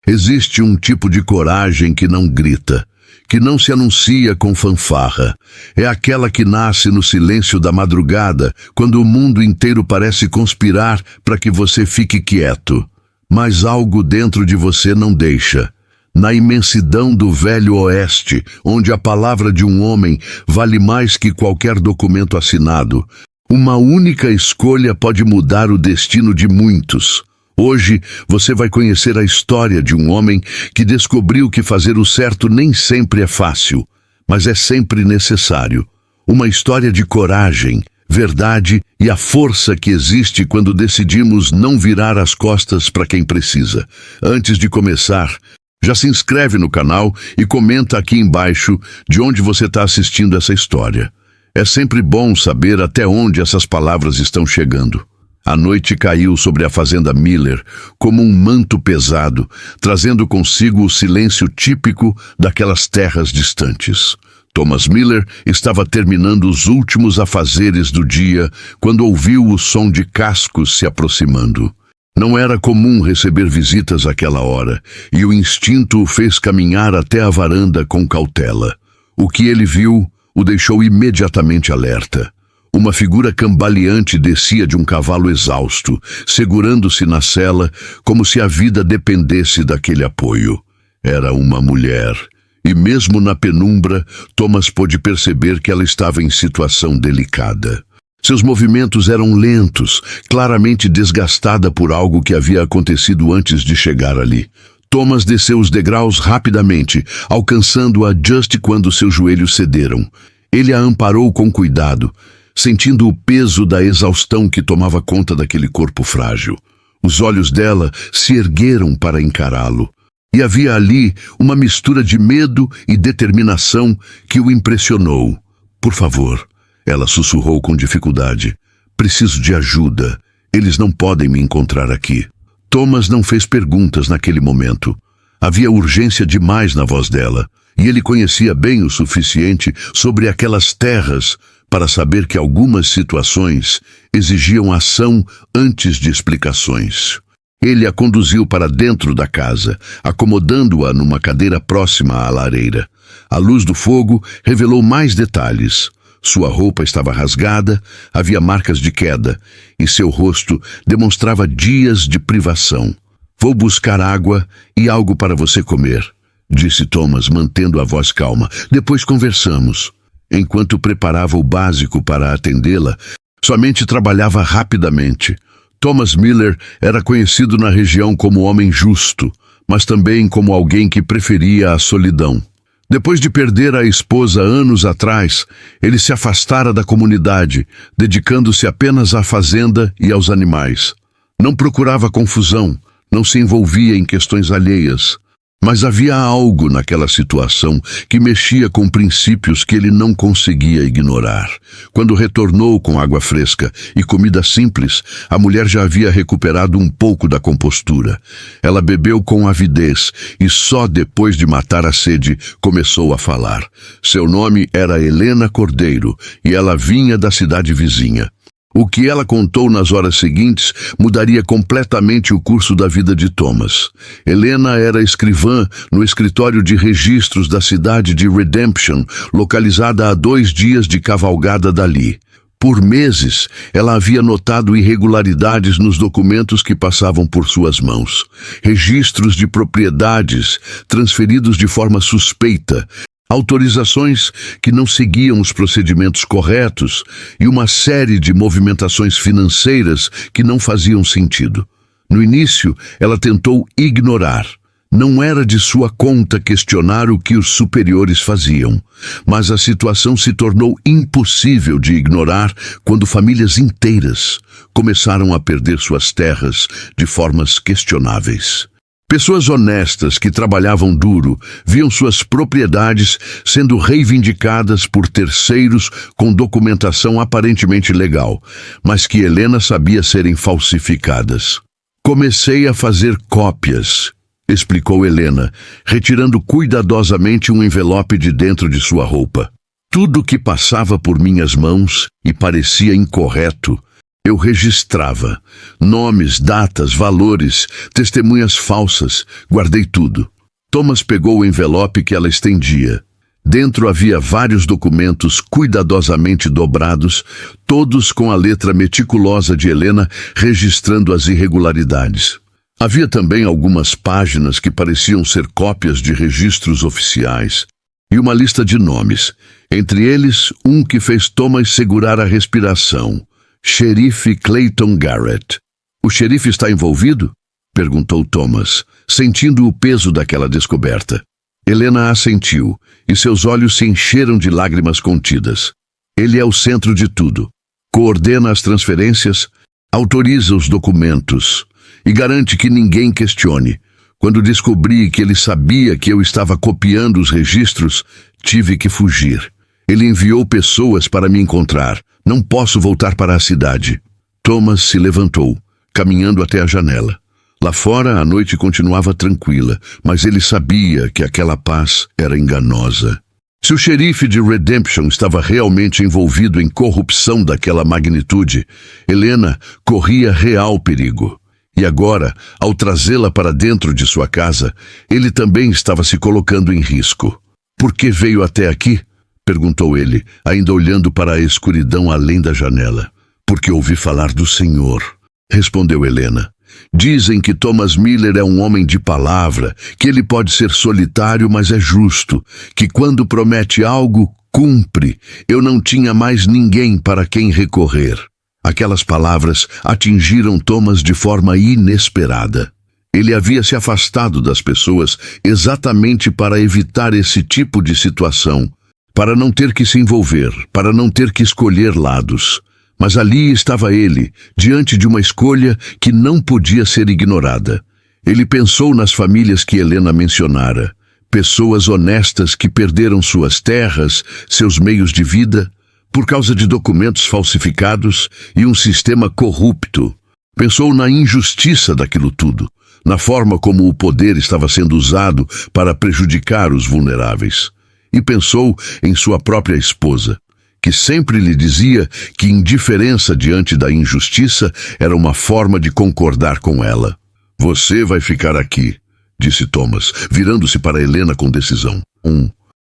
Existe um tipo de coragem que não grita, que não se anuncia com fanfarra. É aquela que nasce no silêncio da madrugada, quando o mundo inteiro parece conspirar para que você fique quieto. Mas algo dentro de você não deixa. Na imensidão do Velho Oeste, onde a palavra de um homem vale mais que qualquer documento assinado, uma única escolha pode mudar o destino de muitos. Hoje, você vai conhecer a história de um homem que descobriu que fazer o certo nem sempre é fácil, mas é sempre necessário. Uma história de coragem, verdade e a força que existe quando decidimos não virar as costas para quem precisa. Antes de começar, já se inscreve no canal e comenta aqui embaixo de onde você está assistindo essa história. É sempre bom saber até onde essas palavras estão chegando. A noite caiu sobre a fazenda Miller como um manto pesado, trazendo consigo o silêncio típico daquelas terras distantes. Thomas Miller estava terminando os últimos afazeres do dia quando ouviu o som de cascos se aproximando. Não era comum receber visitas àquela hora, e o instinto o fez caminhar até a varanda com cautela. O que ele viu o deixou imediatamente alerta. Uma figura cambaleante descia de um cavalo exausto, segurando-se na sela como se a vida dependesse daquele apoio. Era uma mulher, e mesmo na penumbra, Thomas pôde perceber que ela estava em situação delicada. Seus movimentos eram lentos, claramente desgastada por algo que havia acontecido antes de chegar ali. Thomas desceu os degraus rapidamente, alcançando-a justo quando seus joelhos cederam. Ele a amparou com cuidado, sentindo o peso da exaustão que tomava conta daquele corpo frágil. Os olhos dela se ergueram para encará-lo. E havia ali uma mistura de medo e determinação que o impressionou. "Por favor", ela sussurrou com dificuldade. "Preciso de ajuda. Eles não podem me encontrar aqui." Thomas não fez perguntas naquele momento. Havia urgência demais na voz dela, e ele conhecia bem o suficiente sobre aquelas terras para saber que algumas situações exigiam ação antes de explicações. Ele a conduziu para dentro da casa, acomodando-a numa cadeira próxima à lareira. A luz do fogo revelou mais detalhes. Sua roupa estava rasgada, havia marcas de queda, e seu rosto demonstrava dias de privação. "Vou buscar água e algo para você comer", disse Thomas, mantendo a voz calma. "Depois conversamos." Enquanto preparava o básico para atendê-la, sua mente trabalhava rapidamente. Thomas Miller era conhecido na região como homem justo, mas também como alguém que preferia a solidão. Depois de perder a esposa anos atrás, ele se afastara da comunidade, dedicando-se apenas à fazenda e aos animais. Não procurava confusão, não se envolvia em questões alheias. Mas havia algo naquela situação que mexia com princípios que ele não conseguia ignorar. Quando retornou com água fresca e comida simples, a mulher já havia recuperado um pouco da compostura. Ela bebeu com avidez e só depois de matar a sede começou a falar. Seu nome era Helena Cordeiro e ela vinha da cidade vizinha. O que ela contou nas horas seguintes mudaria completamente o curso da vida de Thomas. Helena era escrivã no escritório de registros da cidade de Redemption, localizada a 2 dias de cavalgada dali. Por meses, ela havia notado irregularidades nos documentos que passavam por suas mãos. Registros de propriedades transferidos de forma suspeita, autorizações que não seguiam os procedimentos corretos e uma série de movimentações financeiras que não faziam sentido. No início, ela tentou ignorar. Não era de sua conta questionar o que os superiores faziam, mas a situação se tornou impossível de ignorar quando famílias inteiras começaram a perder suas terras de formas questionáveis. Pessoas honestas que trabalhavam duro viam suas propriedades sendo reivindicadas por terceiros com documentação aparentemente legal, mas que Helena sabia serem falsificadas. "Comecei a fazer cópias", explicou Helena, retirando cuidadosamente um envelope de dentro de sua roupa. "Tudo que passava por minhas mãos e parecia incorreto, Eu registrava. Nomes, datas, valores, testemunhas falsas. Guardei tudo. Thomas pegou o envelope que ela estendia. Dentro havia vários documentos cuidadosamente dobrados, todos com a letra meticulosa de Helena registrando as irregularidades. Havia também algumas páginas que pareciam ser cópias de registros oficiais e uma lista de nomes, entre eles um que fez Thomas segurar a respiração: Xerife Clayton Garrett. O xerife está envolvido? Perguntou Thomas, sentindo o peso daquela descoberta. Helena assentiu, e seus olhos se encheram de lágrimas contidas. Ele é o centro de tudo. Coordena as transferências, autoriza os documentos e garante que ninguém questione. Quando descobri que ele sabia que eu estava copiando os registros, tive que fugir. Ele enviou pessoas para me encontrar. Não posso voltar para a cidade. Thomas se levantou, caminhando até a janela. Lá fora, a noite continuava tranquila, mas ele sabia que aquela paz era enganosa. Se o xerife de Redemption estava realmente envolvido em corrupção daquela magnitude, Helena corria real perigo. E agora, ao trazê-la para dentro de sua casa, ele também estava se colocando em risco. Por que veio até aqui? Perguntou ele, ainda olhando para a escuridão além da janela. Porque ouvi falar do Senhor, respondeu Helena. Dizem que Thomas Miller é um homem de palavra, que ele pode ser solitário, mas é justo, que quando promete algo, cumpre. Eu não tinha mais ninguém para quem recorrer. Aquelas palavras atingiram Thomas de forma inesperada. Ele havia se afastado das pessoas exatamente para evitar esse tipo de situação, para não ter que se envolver, para não ter que escolher lados. Mas ali estava ele, diante de uma escolha que não podia ser ignorada. Ele pensou nas famílias que Helena mencionara, pessoas honestas que perderam suas terras, seus meios de vida, por causa de documentos falsificados e um sistema corrupto. Pensou na injustiça daquilo tudo, na forma como o poder estava sendo usado para prejudicar os vulneráveis. E pensou em sua própria esposa, que sempre lhe dizia que indiferença diante da injustiça era uma forma de concordar com ela. Você vai ficar aqui, disse Thomas, virando-se para Helena com decisão.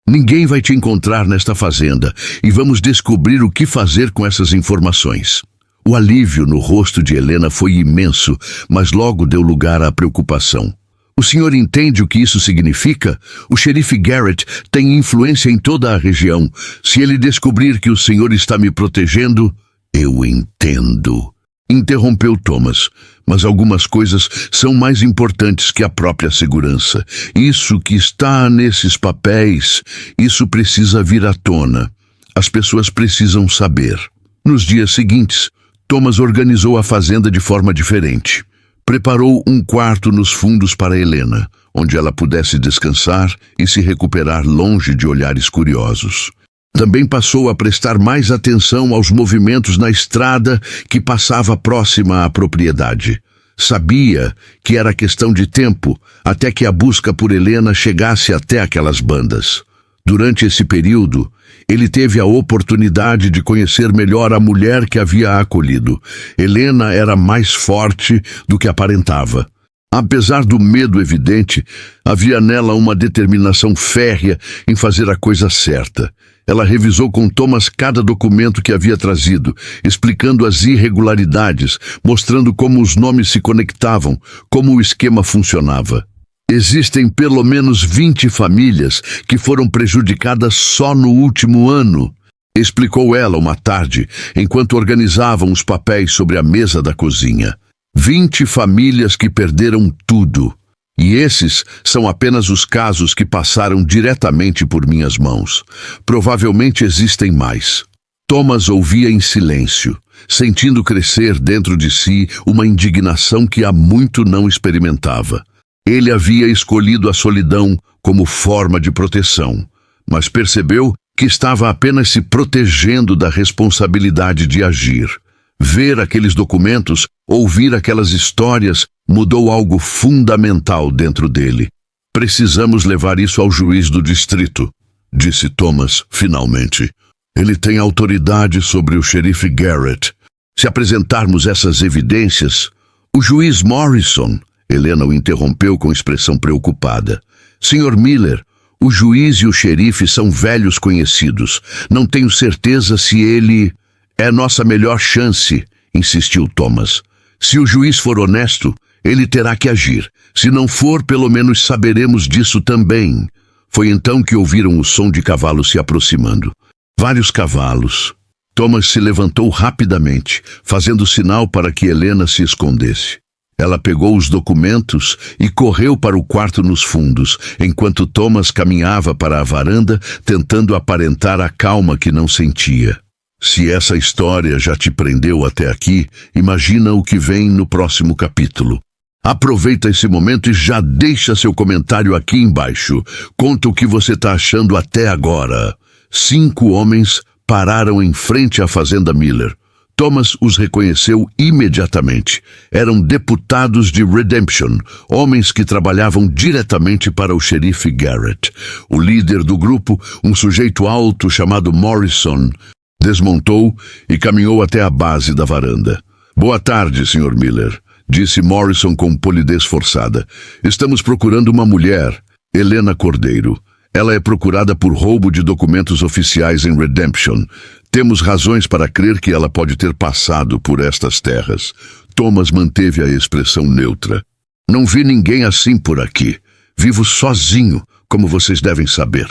Ninguém vai te encontrar nesta fazenda e vamos descobrir o que fazer com essas informações. O alívio no rosto de Helena foi imenso, mas logo deu lugar à preocupação. O senhor entende o que isso significa? O xerife Garrett tem influência em toda a região. Se ele descobrir que o senhor está me protegendo... Eu entendo, interrompeu Thomas, mas algumas coisas são mais importantes que a própria segurança. Isso que está nesses papéis, isso precisa vir à tona. As pessoas precisam saber. Nos dias seguintes, Thomas organizou a fazenda de forma diferente. Preparou um quarto nos fundos para Helena, onde ela pudesse descansar e se recuperar longe de olhares curiosos. Também passou a prestar mais atenção aos movimentos na estrada que passava próxima à propriedade. Sabia que era questão de tempo até que a busca por Helena chegasse até aquelas bandas. Durante esse período, ele teve a oportunidade de conhecer melhor a mulher que havia acolhido. Helena era mais forte do que aparentava. Apesar do medo evidente, havia nela uma determinação férrea em fazer a coisa certa. Ela revisou com Thomas cada documento que havia trazido, explicando as irregularidades, mostrando como os nomes se conectavam, como o esquema funcionava. Existem pelo menos 20 famílias que foram prejudicadas só no último ano, explicou ela uma tarde, enquanto organizavam os papéis sobre a mesa da cozinha. 20 famílias que perderam tudo. E esses são apenas os casos que passaram diretamente por minhas mãos. Provavelmente existem mais. Thomas ouvia em silêncio, sentindo crescer dentro de si uma indignação que há muito não experimentava. Ele havia escolhido a solidão como forma de proteção, mas percebeu que estava apenas se protegendo da responsabilidade de agir. Ver aqueles documentos, ouvir aquelas histórias, mudou algo fundamental dentro dele. Precisamos levar isso ao juiz do distrito, disse Thomas, finalmente. Ele tem autoridade sobre o xerife Garrett. Se apresentarmos essas evidências, o juiz Morrison, Helena o interrompeu com expressão preocupada. Sr. Miller, o juiz e o xerife são velhos conhecidos. Não tenho certeza se ele... É nossa melhor chance, insistiu Thomas. Se o juiz for honesto, ele terá que agir. Se não for, pelo menos saberemos disso também. Foi então que ouviram o som de cavalos se aproximando. Vários cavalos. Thomas se levantou rapidamente, fazendo sinal para que Helena se escondesse. Ela pegou os documentos e correu para o quarto nos fundos, enquanto Thomas caminhava para a varanda, tentando aparentar a calma que não sentia. Se essa história já te prendeu até aqui, imagina o que vem no próximo capítulo. Aproveita esse momento e já deixa seu comentário aqui embaixo. Conta o que você está achando até agora. 5 homens pararam em frente à fazenda Miller. Thomas os reconheceu imediatamente. Eram deputados de Redemption, homens que trabalhavam diretamente para o xerife Garrett. O líder do grupo, um sujeito alto chamado Morrison, desmontou e caminhou até a base da varanda. Boa tarde, Sr. Miller, disse Morrison com polidez forçada. Estamos procurando uma mulher, Helena Cordeiro. Ela é procurada por roubo de documentos oficiais em Redemption. Temos razões para crer que ela pode ter passado por estas terras. Thomas manteve a expressão neutra. Não vi ninguém assim por aqui. Vivo sozinho, como vocês devem saber.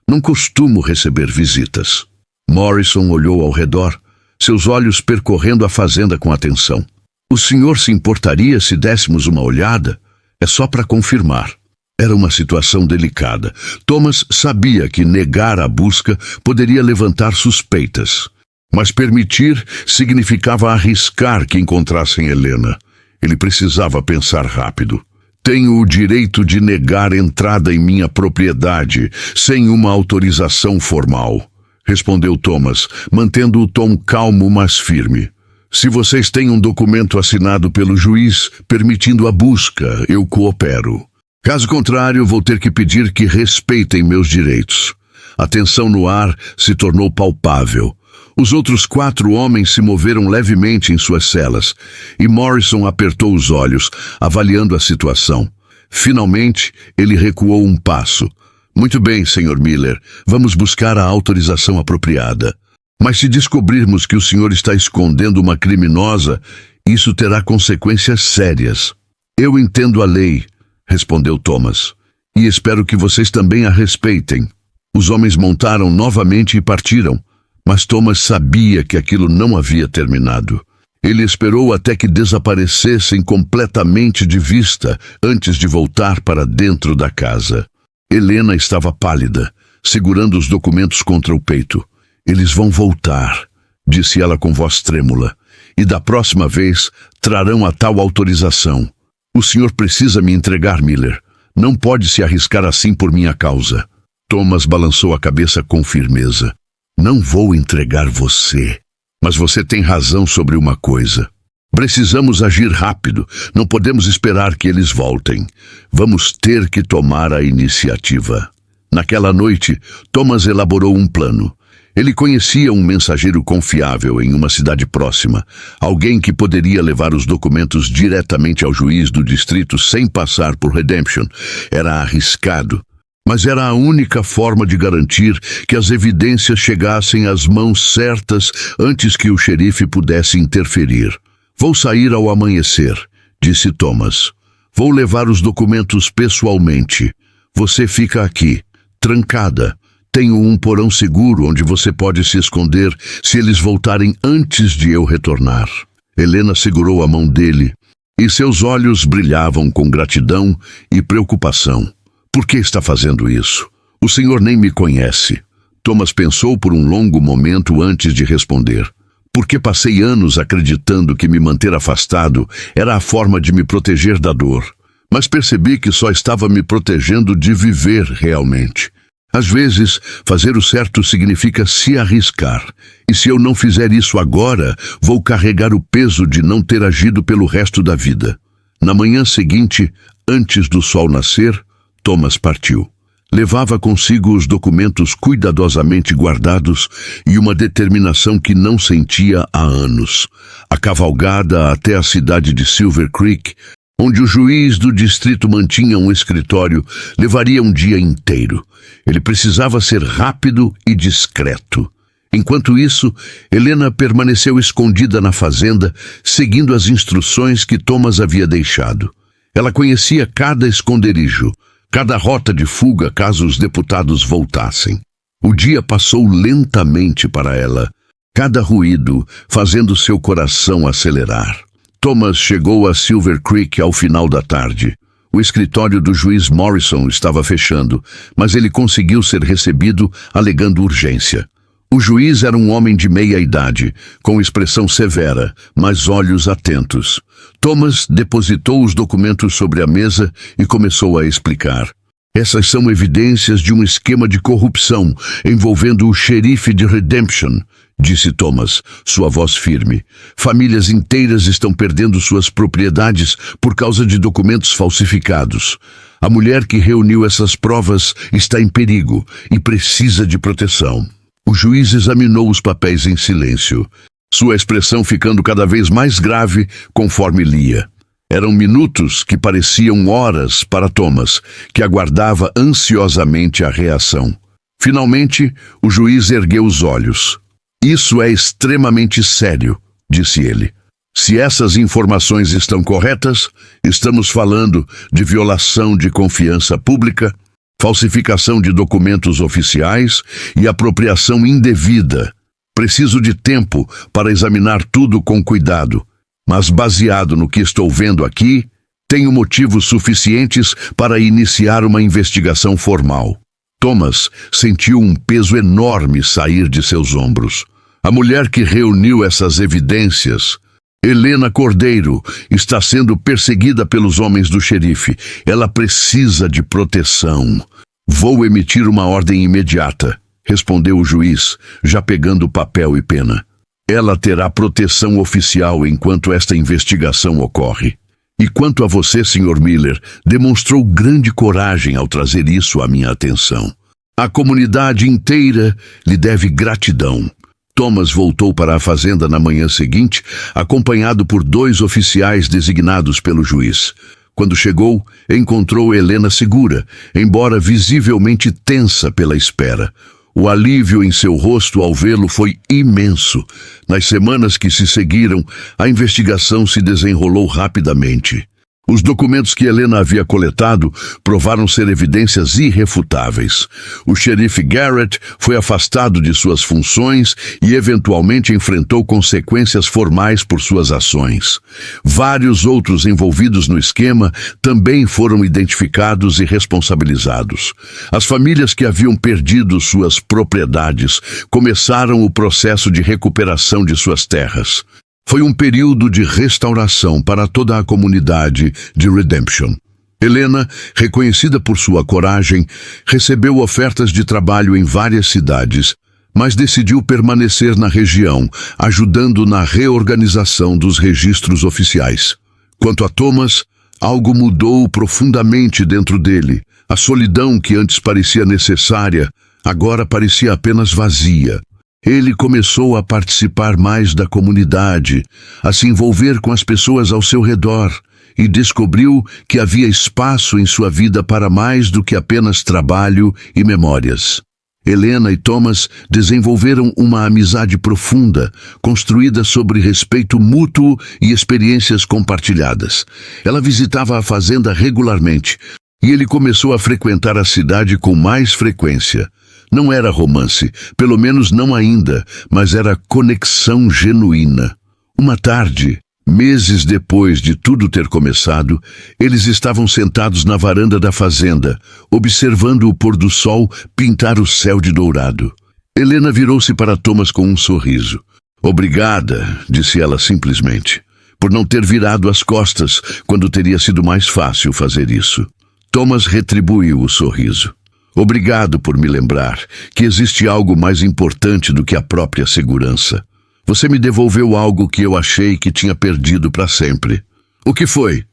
Não costumo receber visitas. Morrison olhou ao redor, seus olhos percorrendo a fazenda com atenção. O senhor se importaria se dessemos uma olhada? É só para confirmar. Era uma situação delicada. Thomas sabia que negar a busca poderia levantar suspeitas. Mas permitir significava arriscar que encontrassem Helena. Ele precisava pensar rápido. Tenho o direito de negar entrada em minha propriedade sem uma autorização formal, respondeu Thomas, mantendo o tom calmo, mas firme. Se vocês têm um documento assinado pelo juiz permitindo a busca, eu coopero. Caso contrário, vou ter que pedir que respeitem meus direitos. A tensão no ar se tornou palpável. Os outros 4 homens se moveram levemente em suas celas, e Morrison apertou os olhos, avaliando a situação. Finalmente, ele recuou um passo. Muito bem, Sr. Miller, vamos buscar a autorização apropriada. Mas se descobrirmos que o senhor está escondendo uma criminosa, isso terá consequências sérias. Eu entendo a lei, respondeu Thomas, e espero que vocês também a respeitem. Os homens montaram novamente e partiram, mas Thomas sabia que aquilo não havia terminado. Ele esperou até que desaparecessem completamente de vista antes de voltar para dentro da casa. Helena estava pálida, segurando os documentos contra o peito. Eles vão voltar, disse ela com voz trêmula, e da próxima vez trarão a tal autorização. O senhor precisa me entregar, Miller. Não pode se arriscar assim por minha causa. Thomas balançou a cabeça com firmeza. Não vou entregar você. Mas você tem razão sobre uma coisa. Precisamos agir rápido. Não podemos esperar que eles voltem. Vamos ter que tomar a iniciativa. Naquela noite, Thomas elaborou um plano. Ele conhecia um mensageiro confiável em uma cidade próxima, alguém que poderia levar os documentos diretamente ao juiz do distrito sem passar por Redemption. Era arriscado, mas era a única forma de garantir que as evidências chegassem às mãos certas antes que o xerife pudesse interferir. Vou sair ao amanhecer, disse Thomas. Vou levar os documentos pessoalmente. Você fica aqui, trancada. Tenho um porão seguro onde você pode se esconder se eles voltarem antes de eu retornar. Helena segurou a mão dele e seus olhos brilhavam com gratidão e preocupação. Por que está fazendo isso? O senhor nem me conhece. Thomas pensou por um longo momento antes de responder. Porque passei anos acreditando que me manter afastado era a forma de me proteger da dor. Mas percebi que só estava me protegendo de viver realmente. Às vezes, fazer o certo significa se arriscar. E se eu não fizer isso agora, vou carregar o peso de não ter agido pelo resto da vida. Na manhã seguinte, antes do sol nascer, Thomas partiu. levava consigo os documentos cuidadosamente guardados e uma determinação que não sentia há anos. A cavalgada até a cidade de Silver Creek, onde o juiz do distrito mantinha um escritório, levaria um dia inteiro. Ele precisava ser rápido e discreto. Enquanto isso, Helena permaneceu escondida na fazenda, seguindo as instruções que Thomas havia deixado. Ela conhecia cada esconderijo, cada rota de fuga caso os deputados voltassem. O dia passou lentamente para ela, cada ruído fazendo seu coração acelerar. Thomas chegou a Silver Creek ao final da tarde. O escritório do juiz Morrison estava fechando, mas ele conseguiu ser recebido alegando urgência. O juiz era um homem de meia idade, com expressão severa, mas olhos atentos. Thomas depositou os documentos sobre a mesa e começou a explicar. Essas são evidências de um esquema de corrupção envolvendo o xerife de Redemption, disse Thomas, sua voz firme. Famílias inteiras estão perdendo suas propriedades por causa de documentos falsificados. A mulher que reuniu essas provas está em perigo e precisa de proteção. O juiz examinou os papéis em silêncio, sua expressão ficando cada vez mais grave conforme lia. Eram minutos que pareciam horas para Thomas, que aguardava ansiosamente a reação. Finalmente, o juiz ergueu os olhos. Isso é extremamente sério, disse ele. Se essas informações estão corretas, estamos falando de violação de confiança pública, falsificação de documentos oficiais e apropriação indevida. Preciso de tempo para examinar tudo com cuidado, mas baseado no que estou vendo aqui, tenho motivos suficientes para iniciar uma investigação formal. Thomas sentiu um peso enorme sair de seus ombros. A mulher que reuniu essas evidências, Helena Cordeiro, está sendo perseguida pelos homens do xerife. Ela precisa de proteção. Vou emitir uma ordem imediata, respondeu o juiz, já pegando papel e pena. Ela terá proteção oficial enquanto esta investigação ocorre. E quanto a você, Sr. Miller, demonstrou grande coragem ao trazer isso à minha atenção. A comunidade inteira lhe deve gratidão. Thomas voltou para a fazenda na manhã seguinte, acompanhado por 2 oficiais designados pelo juiz. Quando chegou, encontrou Helena segura, embora visivelmente tensa pela espera. O alívio em seu rosto ao vê-lo foi imenso. Nas semanas que se seguiram, a investigação se desenrolou rapidamente. Os documentos que Helena havia coletado provaram ser evidências irrefutáveis. O xerife Garrett foi afastado de suas funções e eventualmente enfrentou consequências formais por suas ações. Vários outros envolvidos no esquema também foram identificados e responsabilizados. As famílias que haviam perdido suas propriedades começaram o processo de recuperação de suas terras. Foi um período de restauração para toda a comunidade de Redemption. Helena, reconhecida por sua coragem, recebeu ofertas de trabalho em várias cidades, mas decidiu permanecer na região, ajudando na reorganização dos registros oficiais. Quanto a Thomas, algo mudou profundamente dentro dele. A solidão que antes parecia necessária, agora parecia apenas vazia. Ele começou a participar mais da comunidade, a se envolver com as pessoas ao seu redor e descobriu que havia espaço em sua vida para mais do que apenas trabalho e memórias. Helena e Thomas desenvolveram uma amizade profunda, construída sobre respeito mútuo e experiências compartilhadas. Ela visitava a fazenda regularmente e ele começou a frequentar a cidade com mais frequência. Não era romance, pelo menos não ainda, mas era conexão genuína. Uma tarde, meses depois de tudo ter começado, eles estavam sentados na varanda da fazenda, observando o pôr do sol pintar o céu de dourado. Helena virou-se para Thomas com um sorriso. "Obrigada", disse ela simplesmente, "por não ter virado as costas quando teria sido mais fácil fazer isso." Thomas retribuiu o sorriso. "Obrigado por me lembrar que existe algo mais importante do que a própria segurança. Você me devolveu algo que eu achei que tinha perdido para sempre." "O que foi?"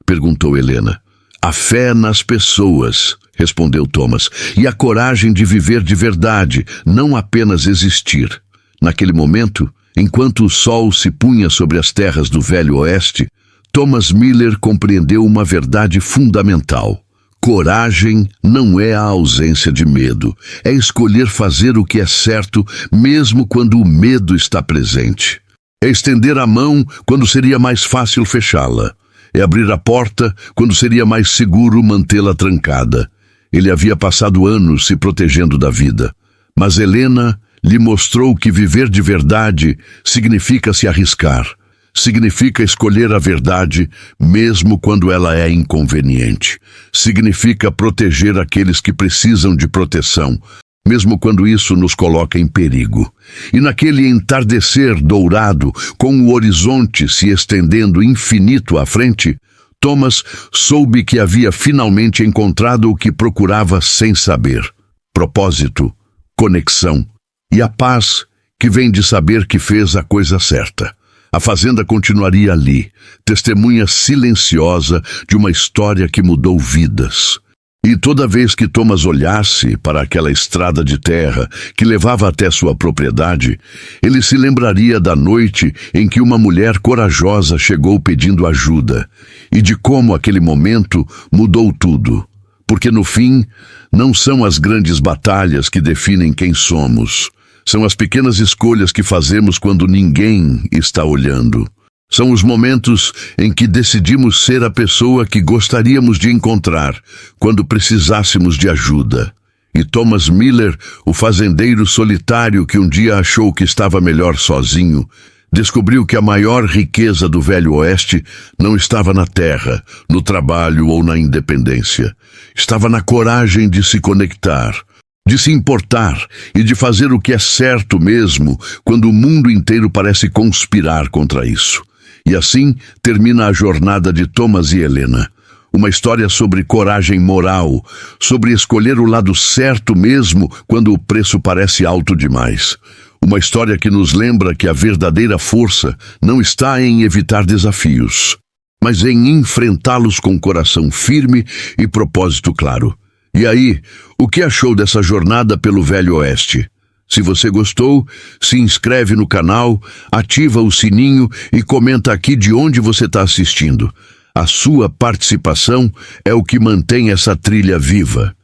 perguntou Helena. A fé nas pessoas, respondeu Thomas, e a coragem de viver de verdade, não apenas existir. Naquele momento, enquanto o sol se punha sobre as terras do Velho Oeste, Thomas Miller compreendeu uma verdade fundamental. Coragem não é a ausência de medo, é escolher fazer o que é certo mesmo quando o medo está presente. É estender a mão quando seria mais fácil fechá-la. É abrir a porta quando seria mais seguro mantê-la trancada. Ele havia passado anos se protegendo da vida, mas Helena lhe mostrou que viver de verdade significa se arriscar, significa escolher a verdade mesmo quando ela é inconveniente, significa proteger aqueles que precisam de proteção, mesmo quando isso nos coloca em perigo. E naquele entardecer dourado, com o horizonte se estendendo infinito à frente, Thomas soube que havia finalmente encontrado o que procurava sem saber: propósito, conexão e a paz que vem de saber que fez a coisa certa. A fazenda continuaria ali, testemunha silenciosa de uma história que mudou vidas. E toda vez que Thomas olhasse para aquela estrada de terra que levava até sua propriedade, ele se lembraria da noite em que uma mulher corajosa chegou pedindo ajuda e de como aquele momento mudou tudo. Porque no fim, não são as grandes batalhas que definem quem somos. São as pequenas escolhas que fazemos quando ninguém está olhando. São os momentos em que decidimos ser a pessoa que gostaríamos de encontrar quando precisássemos de ajuda. E Thomas Miller, o fazendeiro solitário que um dia achou que estava melhor sozinho, descobriu que a maior riqueza do Velho Oeste não estava na terra, no trabalho ou na independência. Estava na coragem de se conectar, de se importar e de fazer o que é certo mesmo quando o mundo inteiro parece conspirar contra isso. E assim termina a jornada de Thomas e Helena. Uma história sobre coragem moral, sobre escolher o lado certo mesmo quando o preço parece alto demais. Uma história que nos lembra que a verdadeira força não está em evitar desafios, mas em enfrentá-los com coração firme e propósito claro. E aí, o que achou dessa jornada pelo Velho Oeste? Se você gostou, se inscreve no canal, ativa o sininho e comenta aqui de onde você está assistindo. A sua participação é o que mantém essa trilha viva.